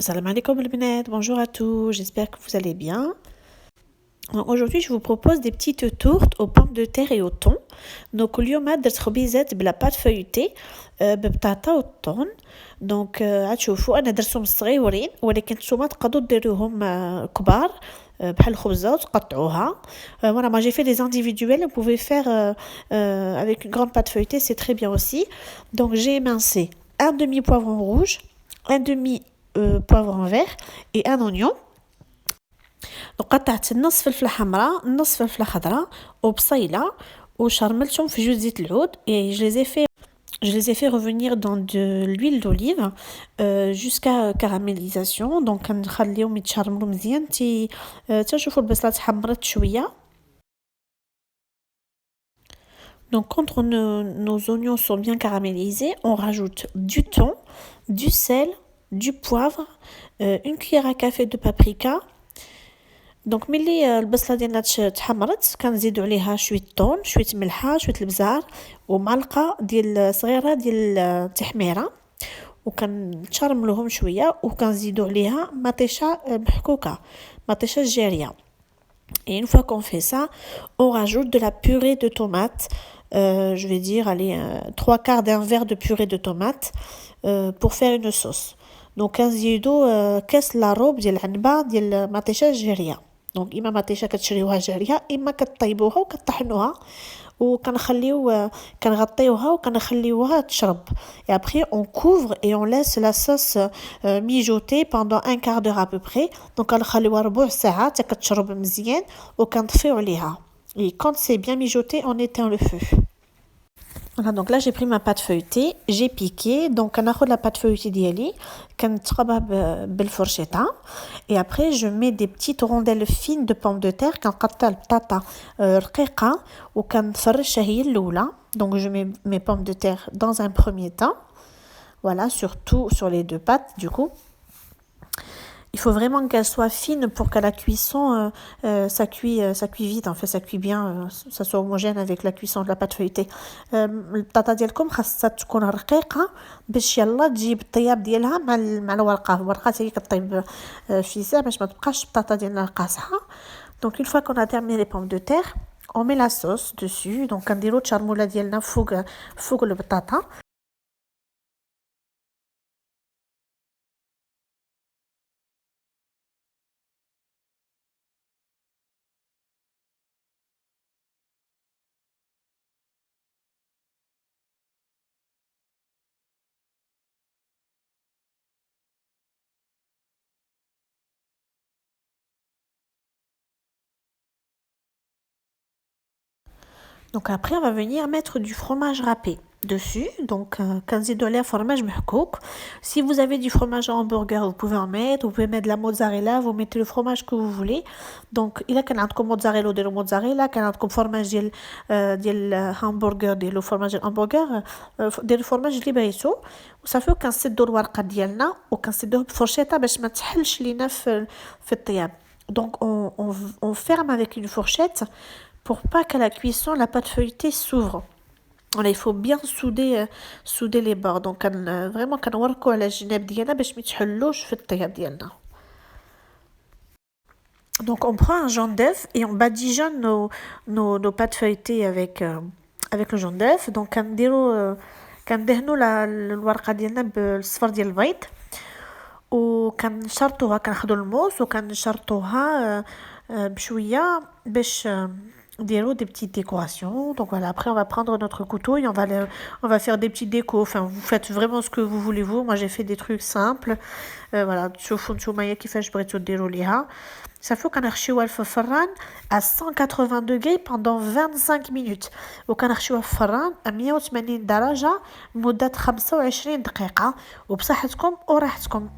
Salam alaikum les bnat, bonjour à tous, j'espère que vous allez bien. Aujourd'hui, je vous propose des petites tourtes aux pommes de terre et au thon. Donc, اليوم درت خبيزات بلا بات فeuilletée ببطاطا والثون. Donc, غتشوفوا انا درتهم صغيورين ولكن نتوما تقدروا ديروهم كبار بحال الخبزه وتقطعوها. Voilà, moi j'ai fait des individuels, vous pouvez faire avec une grande pâte feuilletée, c'est très bien aussi. Donc, j'ai émincé un demi poivron rouge, un demi poivron vert et un oignon. وقطعت نص فلفله حمراء نص فلفله خضراء وبصيله وشرملتهم في جوج زيت العود et je les ai fait revenir dans de l'huile d'olive jusqu'à caramélisation. donc كنخليهم يتشرملوا مزيان تشوفوا البصله تحمرت شويه. Donc quand nos oignons sont bien caramélisés, on rajoute du thon, du sel, du poivre, une cuillère à café de paprika. دونك ملي البصله ديالنا تحمرت كنزيدوا عليها شويه طون شويه ملحه شويه البزار ومعلقه ديال صغيره ديال التحميره وكنشرملوهم شويه وكنزيدوا عليها مطيشه محكوكه مطيشه جاريه. Et une fois qu'on fait ça, on rajoute de la purée de tomates. Je vais dire, allez, 3/4 d'un verre de purée de tomates pour faire une sauce. Donc كنزيدوا كاس لاروب ديال العنبه ديال مطيشه جاريه. دونك اما مطيشه كتشريوها جاريه اما كطيبوها وكطحنوها وكنخليو كنغطيوها وكنخليوها تشرب. Et après on couvre et on laisse la sauce mijoter pendant un quart d'heure à peu près. Donc كنخليوها ربع ساعه حتى كتشرب مزيان وكنطفيو عليها. Et quand c'est bien mijoté, on éteint le feu. Voilà, donc là j'ai pris ma pâte feuilletée, j'ai piqué, donc كناخذ la pâte feuilletée ديالي كنتقبها بالفرشيطه. Et après je mets des petites rondelles fines de pommes de terre كنقطع البطاطا رقيقه وكنفرشها هي الاولى. Donc je mets mes pommes de terre dans un premier temps. Voilà, surtout sur les deux pâtes du coup. Il faut vraiment qu'elle soit fine pour qu'à la cuisson, ça cuit vite, en fait, ça cuit bien, ça soit homogène avec la cuisson de la pâte feuilletée. البطاطا ديالكم خاصها تكون رقيقة باش يلا تجيب الطياب ديالها مع الورقة. الورقة هي كطيب في ساعة باش ما تبقاش البطاطا ديالنا قاصحة. Donc une fois qu'on a terminé les pommes de terre, on met la sauce dessus. Donc كنديرو التشرمولة ديالنا فوق البطاطا. Donc après on va venir mettre du fromage râpé dessus. Donc كنزيدو عليها fromage محكوك. Si vous avez du fromage hamburger, vous pouvez en mettre, vous pouvez mettre de la mozzarella, vous mettez le fromage que vous voulez. Donc الا كان عندكم موتزاريلا ديروا موتزاريلا، كان عندكم فرماج ديال همبرجر ديروا فرماج الهمبرجر، ديروا الفرماج اللي بغيتو وصافي. وكنسدوا الورقه ديالنا وكنسدوه بفرشيطه باش ما تحلش لينا في الطياب. Donc on ferme avec une fourchette pour pas qu'à la cuisson la pâte feuilletée s'ouvre. Voilà, il faut bien souder les bords. Donc vraiment كنوركو على الجناب ديالنا باش ما يتحلوش في الطياب ديالنا. Donc on prend un jaune d'œuf et on badigeonne nos pâtes feuilletées avec le jaune d'œuf. Donc كندهنوا الورقه ديالنا بالصفر ديال البيض وكنشرطوها كناخذوا الموس وكنشرطوها بشويه باش نديرو des petites décorations. Donc voilà, après on va prendre notre couteau et on va faire des petites décos. Enfin, vous faites vraiment ce que vous voulez vous. Moi j'ai fait des trucs simples. Voilà, تشوفوا نتوما كيفاش بغيتو ديروا ليها. صافي كنرشيوها في الفران à 180 degrés pendant 25 minutes. وكنرشيوها في الفران à 180 درجه لمده 25 دقيقه وبصحتكم وراحتكم.